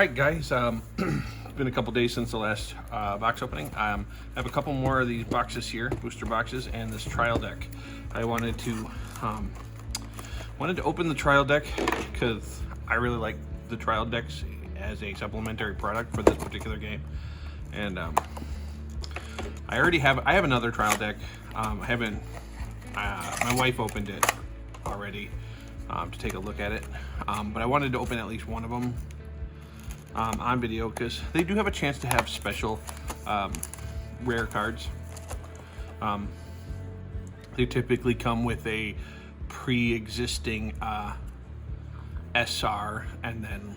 right, guys. It's been a couple days since the last box opening. I have a couple more of these boxes here, booster boxes, and this trial deck. I wanted to open the trial deck because I really like the trial decks as a supplementary product for this particular game. And I have another trial deck. I haven't. My wife opened it already to take a look at it, but I wanted to open at least one of them on video because they do have a chance to have special rare cards. They typically come with a pre-existing SR and then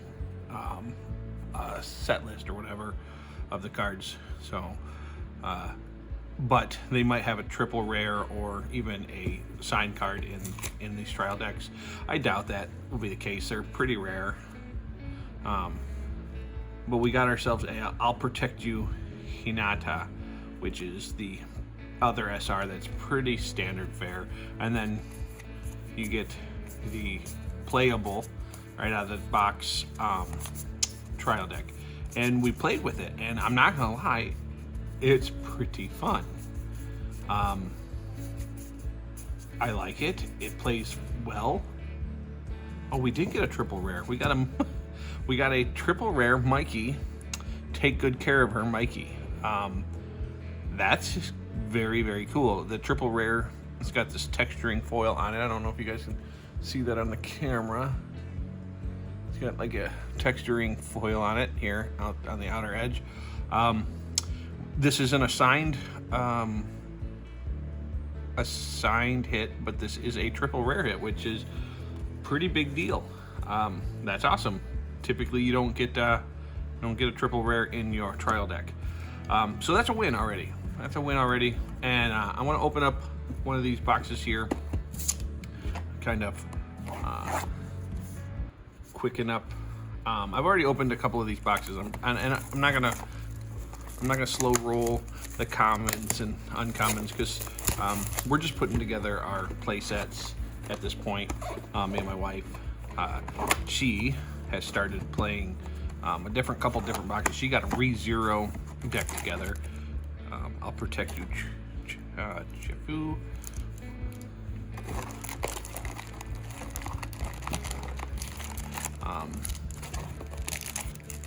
a set list or whatever of the cards. So, but they might have a triple rare or even a signed card in these trial decks. I doubt that will be the case. They're pretty rare. But we got ourselves a I'll Protect You Hinata, which is the other SR that's pretty standard fare. And then you get the playable right out of the box trial deck. And we played with it, and I'm not gonna lie, it's pretty fun. I like it. It plays well. Oh, we did get a triple rare. We got a triple rare Mikey. Take good care of her, Mikey. That's very, very cool. The triple rare, it's got this texturing foil on it. I don't know if you guys can see that on the camera. It's got like a texturing foil on it here out on the outer edge. This isn't a signed hit, but this is a triple rare hit, which is pretty big deal. That's awesome. Typically, you don't get a triple rare in your trial deck, so that's a win already. And I want to open up one of these boxes here, kind of quicken up. I've already opened a couple of these boxes, and I'm not gonna slow roll the commons and uncommons because we're just putting together our play sets at this point. Me and my wife, she has started playing a couple different boxes. She got a ReZero deck together. I'll Protect You, Chifu.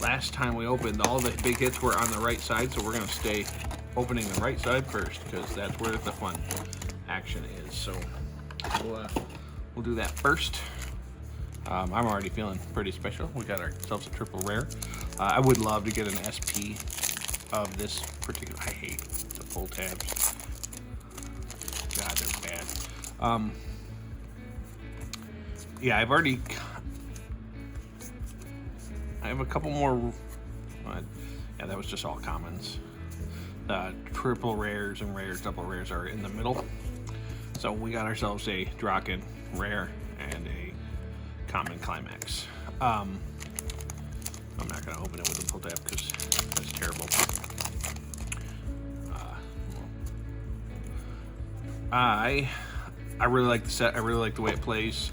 Last time we opened, all the big hits were on the right side, so we're gonna stay opening the right side first because that's where the fun action is. So we'll do that first. I'm already feeling pretty special. We got ourselves a triple rare. I would love to get an SP of this particular. I hate the full tabs. God, they're bad. Yeah, I have a couple more. Yeah, that was just all commons. Triple rares and rares, double rares are in the middle. So we got ourselves a Draken rare and a common climax. I'm not going to open it with a pull tab because that's terrible. I really like the set. I really like the way it plays.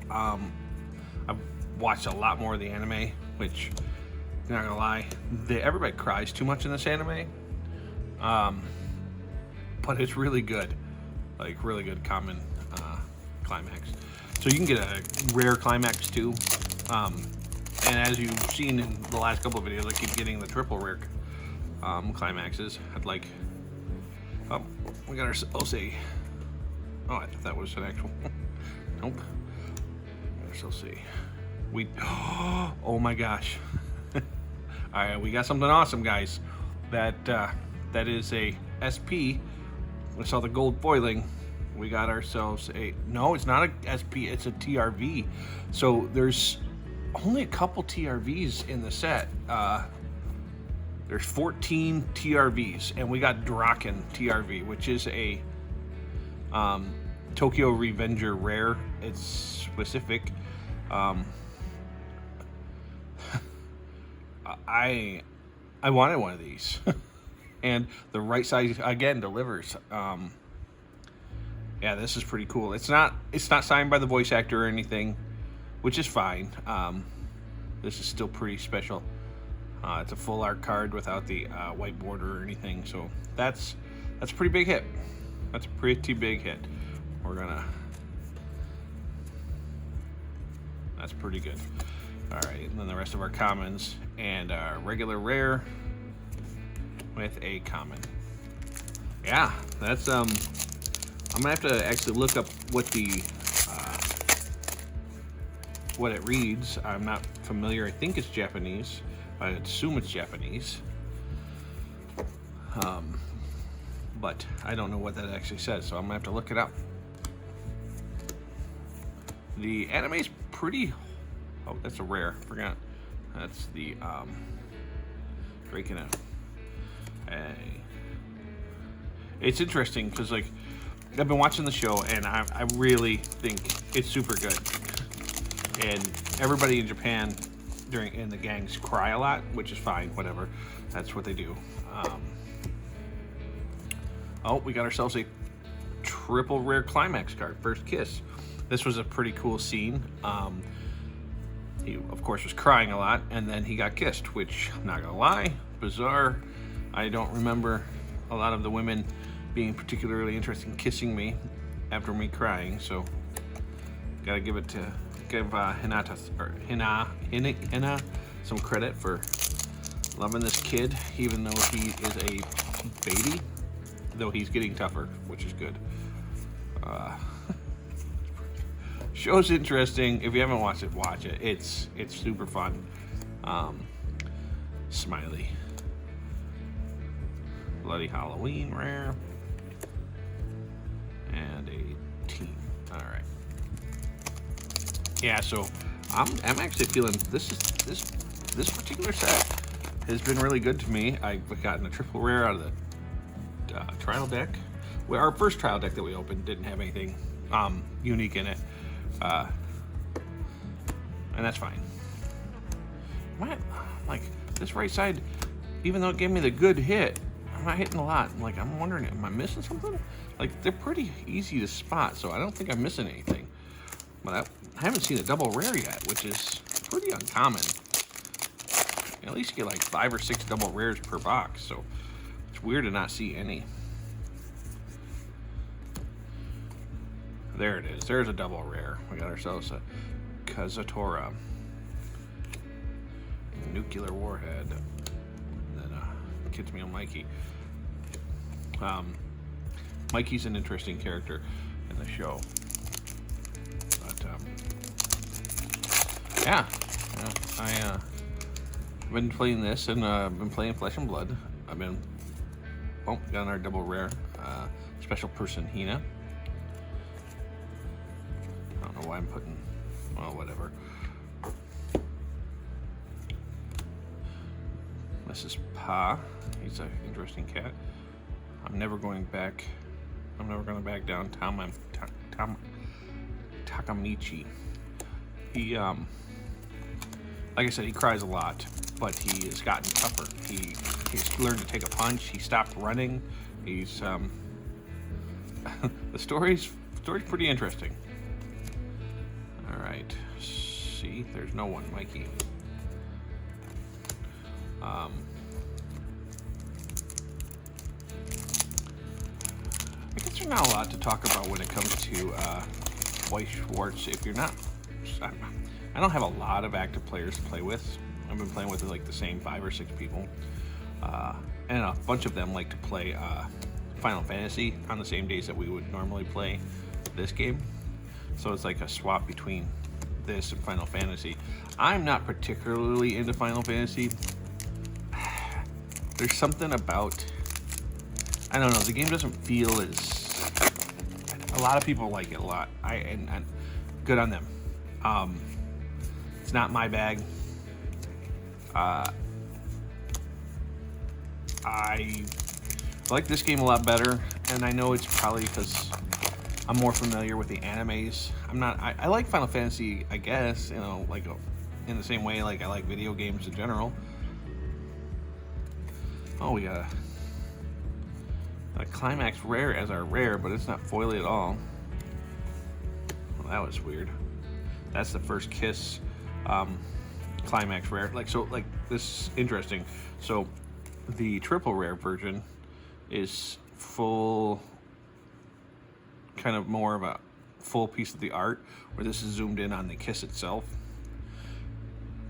I've watched a lot more of the anime, which, not gonna lie, everybody cries too much in this anime. But it's really good, like really good common climax. So you can get a rare climax too. And as you've seen in the last couple of videos, I keep getting the triple rare climaxes. We got ourselves a. Oh, I thought that was an actual. Nope. Let's see. Oh my gosh. All right, we got something awesome, guys. That is a SP. We saw the gold foiling. We got ourselves a. No, it's not a SP. It's a TRV. So there's only a couple TRVs in the set. There's 14 TRVs, and we got Draken TRV, which is a Tokyo Revenger rare. It's specific. I wanted one of these, and the right side again delivers. Yeah, this is pretty cool. It's not signed by the voice actor or anything, which is fine. This is still pretty special. It's a full art card without the white border or anything, so that's a pretty big hit. That's a pretty big hit. We're gonna. That's pretty good. All right, and then the rest of our commons and our regular rare with a common. Yeah, that's I'm gonna have to actually look up what the what it reads. I'm not familiar. I think it's Japanese. I assume it's Japanese. But I don't know what that actually says, so I'm gonna have to look it up. The anime's pretty. Oh, that's a rare. Forgot. That's the Drakena. It's interesting because like I've been watching the show and I really think it's super good. And everybody in Japan in the gangs cry a lot, which is fine. Whatever, that's what they do. Oh, we got ourselves a triple rare climax card. First kiss. This was a pretty cool scene. He, of course, was crying a lot, and then he got kissed, which, I'm not gonna lie, bizarre. I don't remember a lot of the women being particularly interested in kissing me after me crying, so gotta give Hinata some credit for loving this kid, even though he is a baby, though he's getting tougher, which is good. Show's interesting. If you haven't watched it, watch it. It's super fun. Smiley. Bloody Halloween rare. And a team. Alright. Yeah, so I'm actually feeling this particular set has been really good to me. I've gotten a triple rare out of the trial deck. Well, our first trial deck that we opened didn't have anything unique in it. And that's fine. What? Like, this right side, even though it gave me the good hit, I'm not hitting a lot. I'm wondering, am I missing something? Like, they're pretty easy to spot, so I don't think I'm missing anything. But I haven't seen a double rare yet, which is pretty uncommon. You at least get like 5 or 6 double rares per box, so it's weird to not see any. There it is. There's a double rare. We got ourselves a Kazutora nuclear warhead, and then Kids Meal Mikey. Mikey's an interesting character in the show, but yeah, I've been playing this and been playing Flesh and Blood. I've been got our double rare special person Hina. I don't know why I'm putting, well, whatever. This is Pa. He's an interesting cat. I'm never going to back down. Takemichi. He, like I said, he cries a lot, but he has gotten tougher. He's learned to take a punch. He stopped running. He's, the story's pretty interesting. All right. See, there's no one, Mikey. I guess there's not a lot to talk about when it comes to Wiess Schwarz. If you're not, I don't have a lot of active players to play with. I've been playing with like the same 5 or 6 people, and a bunch of them like to play Final Fantasy on the same days that we would normally play this game. So it's like a swap between this and Final Fantasy. I'm not particularly into Final Fantasy. There's something about, I don't know, the game doesn't feel as, a lot of people like it a lot. And good on them. It's not my bag. I like this game a lot better, and I know it's probably because I'm more familiar with the animes. I like Final Fantasy, I guess, you know, like in the same way like I like video games in general. Oh, we got a climax rare as our rare, but it's not foily at all. Well, that was weird. That's the first kiss. climax rare. Like this is interesting. So the triple rare version is full, kind of more of a full piece of the art, where this is zoomed in on the kiss itself.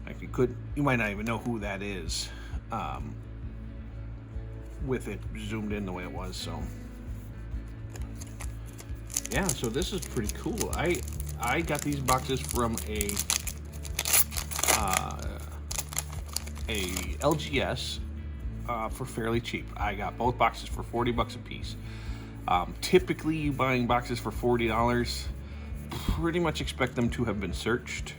Like you might not even know who that is, with it zoomed in the way it was. So yeah, so this is pretty cool. I got these boxes from a LGS for fairly cheap. I got both boxes for $40 a piece. Typically, you buying boxes for $40, pretty much expect them to have been searched.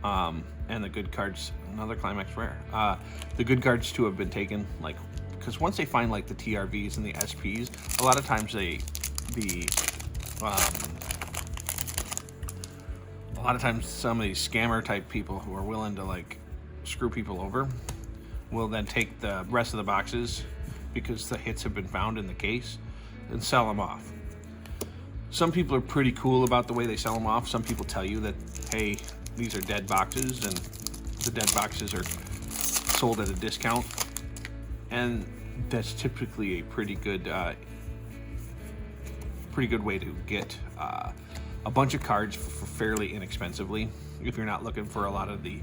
And the good cards, another climax rare. The good cards to have been taken, like, because once they find like the TRVs and the SPs, a lot of times a lot of times some of these scammer type people who are willing to like screw people over will then take the rest of the boxes, because the hits have been found in the case, and sell them off. Some people are pretty cool about the way they sell them off. Some people tell you that, hey, these are dead boxes, and the dead boxes are sold at a discount, and that's typically a pretty good way to get a bunch of cards for fairly inexpensively, if you're not looking for a lot of the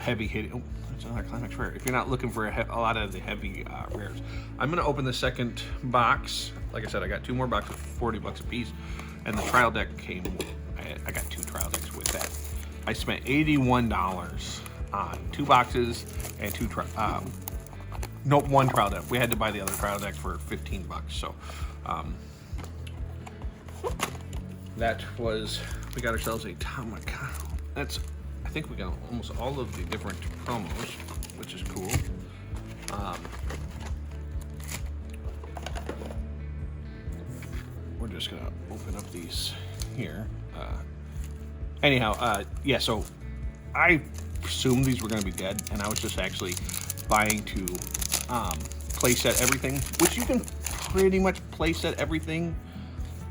heavy hitting. Oh, that's another climax rare. If you're not looking for a lot of the heavy rares. I'm gonna open the second box. Like I said, I got 2 more boxes for $40 a piece, and the trial deck came. I got 2 trial decks with that. I spent $81 on 2 boxes and 1 trial deck. We had to buy the other trial deck for $15. So that was, we got ourselves a that's, I think we got almost all of the different promos, which is cool. We're just gonna open up these here. Yeah, so I assumed these were gonna be dead, and I was just actually buying to playset everything, which you can pretty much playset everything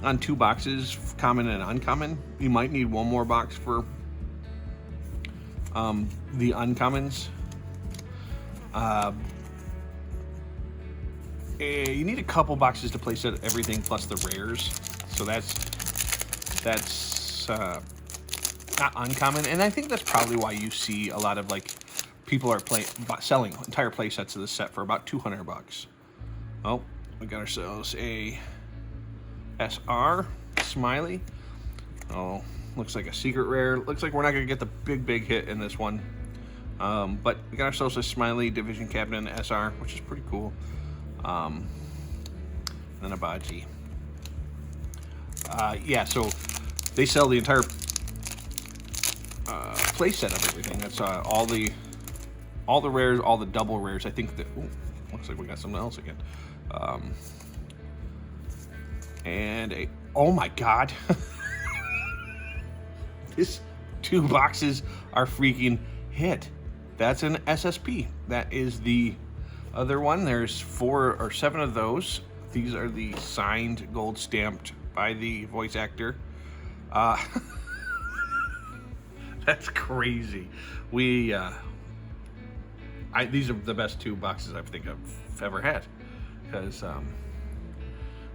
on 2 boxes, common and uncommon. You might need 1 more box for the uncommons. You need a couple boxes to playset everything plus the rares, so that's not uncommon, and I think that's probably why you see a lot of like people are selling entire play sets of this set for about $200. Oh, we got ourselves a SR Smiley. Oh, looks like a secret rare. Looks like we're not gonna get the big hit in this one, but we got ourselves a Smiley Division Captain SR, which is pretty cool. And then a Baji. Yeah, so they sell the entire play set of everything. That's all the rares, all the double rares. I think that looks like we got something else again. And oh my god. These 2 boxes are freaking hit. That's an SSP. That is the other one. There's 4 or 7 of those. These are the signed, gold stamped by the voice actor. That's crazy. These are the best 2 boxes I think I've ever had, because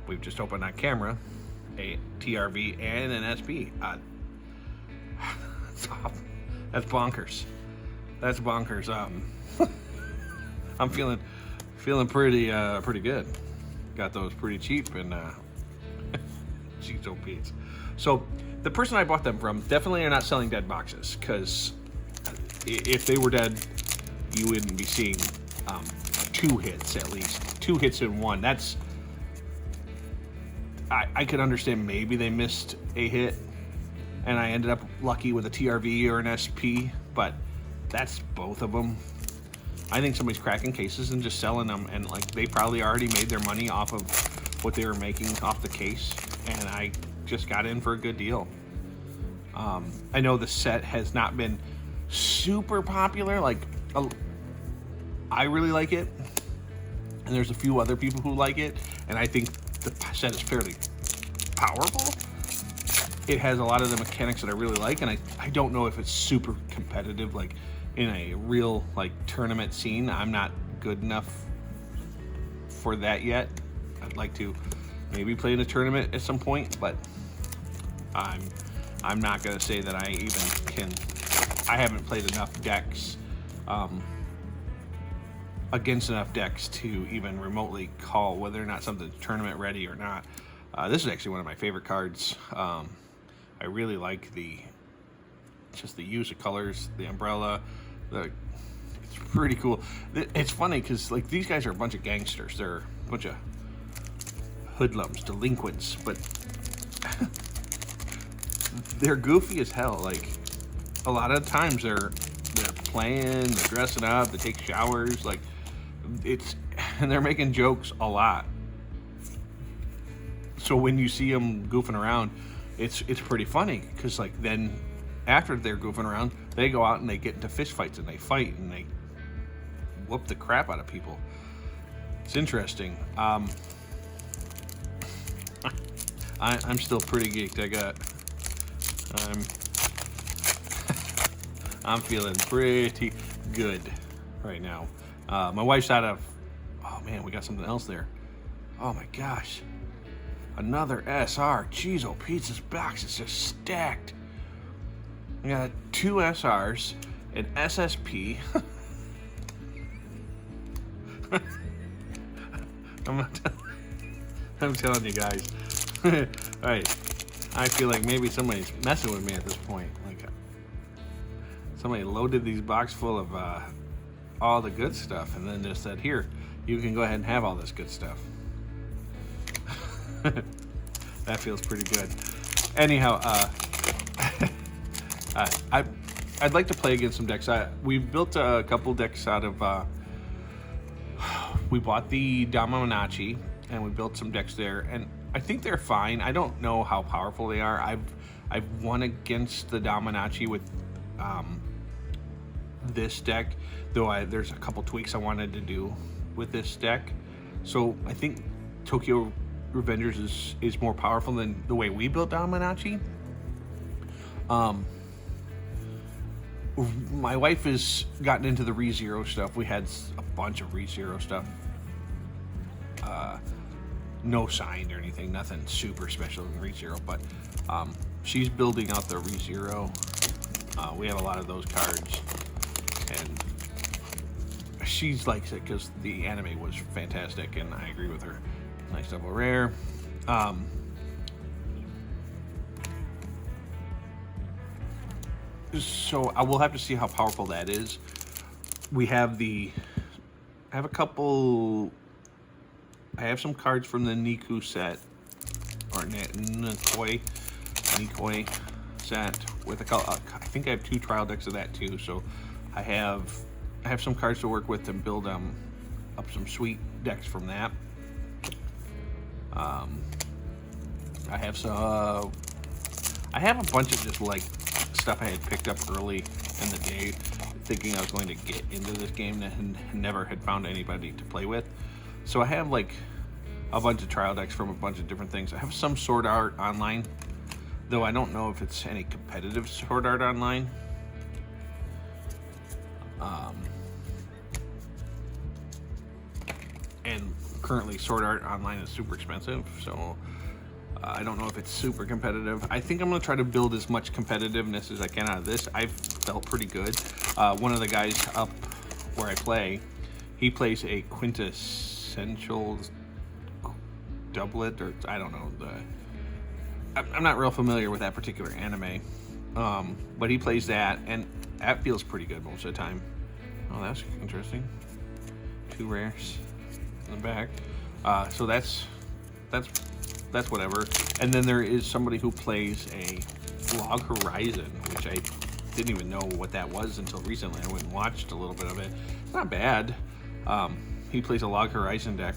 we've just opened on camera a TRV and an SP. That's bonkers. That's bonkers. I'm feeling pretty good. Got those pretty cheap, and she's so Pete's. So the person I bought them from definitely are not selling dead boxes, because if they were dead, you wouldn't be seeing 2 hits at least. 2 hits in 1. That's, I could understand maybe they missed a hit and I ended up lucky with a TRV or an SP, but that's both of them. I think somebody's cracking cases and just selling them, and like they probably already made their money off of what they were making off the case, and I just got in for a good deal. I know the set has not been super popular. Like, I really like it, and there's a few other people who like it, and I think the set is fairly powerful. it has a lot of the mechanics that I really like, and I don't know if it's super competitive, like in a real like tournament scene. I'm not good enough for that yet. I'd like to maybe play in a tournament at some point, but I'm not gonna say that I even can. I haven't played enough decks against enough decks to even remotely call whether or not something's tournament ready or not. This is actually one of my favorite cards. I really like just the use of colors, the umbrella. It's pretty cool. It's funny because like these guys are a bunch of gangsters. They're a bunch of hoodlums, delinquents, but they're goofy as hell. Like a lot of times they're playing, they're dressing up, they take showers, like and they're making jokes a lot. So when you see them goofing around, it's pretty funny because like then after they're goofing around, they go out and they get into fist fights and they fight and they whoop the crap out of people. It's interesting. I'm still pretty geeked. I'm feeling pretty good right now. My wife's out of. Oh man, we got something else there. Oh my gosh, another SR. Jeez, oh Pete's box is just stacked. We got 2 SRs, an SSP. I'm telling you guys. All right, I feel like maybe somebody's messing with me at this point. Like somebody loaded these boxes full of all the good stuff, and then just said, "Here, you can go ahead and have all this good stuff." That feels pretty good. Anyhow, I'd like to play against some decks. We've built a couple decks out of. We bought the Daimanachi, and we built some decks there, and I think they're fine. I don't know how powerful they are. I've won against the Daimanachi with this deck, though there's a couple tweaks I wanted to do with this deck. So I think Tokyo Revengers is more powerful than the way we built Daimanachi. My wife has gotten into the ReZero stuff. We had a bunch of ReZero stuff. No signed or anything, nothing super special in ReZero, but she's building out the ReZero. We have a lot of those cards, and she likes it because the anime was fantastic, and I agree with her. Nice double rare. So I will have to see how powerful that is. I have a couple. I have some cards from the Niku set, or Nikoi set with a couple. I think I have 2 trial decks of that too. So I have some cards to work with to build up some sweet decks from that. I have a bunch of just like stuff I had picked up early in the day, thinking I was going to get into this game and never had found anybody to play with. So I have like a bunch of trial decks from a bunch of different things. I have some Sword Art Online, though I don't know if it's any competitive Sword Art Online. And currently Sword Art Online is super expensive, so I don't know if it's super competitive. I think I'm going to try to build as much competitiveness as I can out of this. I've felt pretty good. One of the guys up where I play, he plays a quintessential doublet, or I don't know. I'm not real familiar with that particular anime, but he plays that, and that feels pretty good most of the time. Oh, that's interesting. 2 rares in the back. So that's whatever. And then there is somebody who plays a Log Horizon, which I didn't even know what that was until recently. I went and watched a little bit of it. It's not bad. He plays a Log Horizon deck,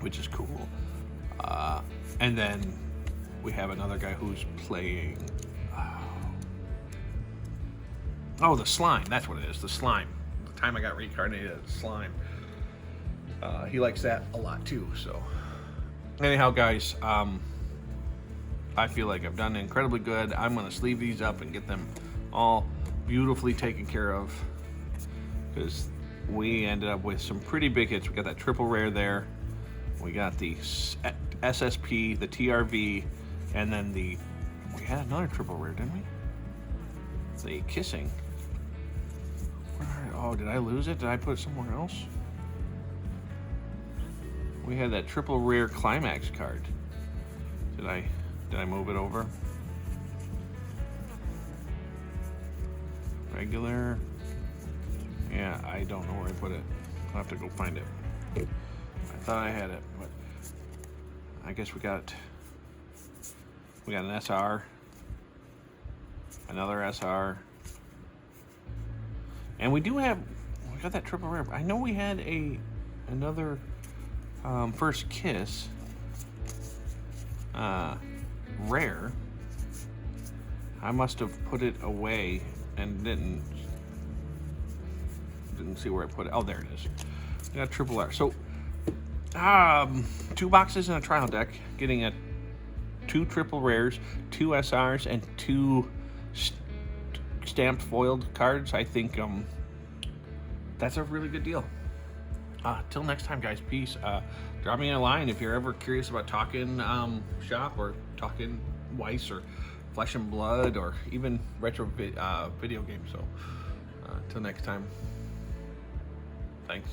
which is cool. And then we have another guy who's playing. Oh, the Slime. That's what it is. The Slime. The time I got reincarnated as Slime. He likes that a lot too. So, anyhow, guys, I feel like I've done incredibly good. I'm going to sleeve these up and get them all beautifully taken care of, because we ended up with some pretty big hits. We got that triple rare there. We got the SSP, the TRV, and then we had another triple rare, didn't we? The Kissing. Oh, did I lose it? Did I put it somewhere else? We had that triple rare climax card. Did I move it over? Regular. Yeah, I don't know where I put it. I'll have to go find it. I thought I had it, but I guess we got an SR, another SR, and we got that triple rare. I know we had another First Kiss rare. I must have put it away and didn't see where I put it. Oh, there it is. We got triple R. So 2 boxes in a trial deck, getting 2 triple rares, 2 SRs, and 2 stamped foiled cards. I think that's a really good deal. Till next time, guys. Peace. Drop me a line if you're ever curious about talking shop or talking Wiess or Flesh and Blood or even retro video games. So till next time. Thanks.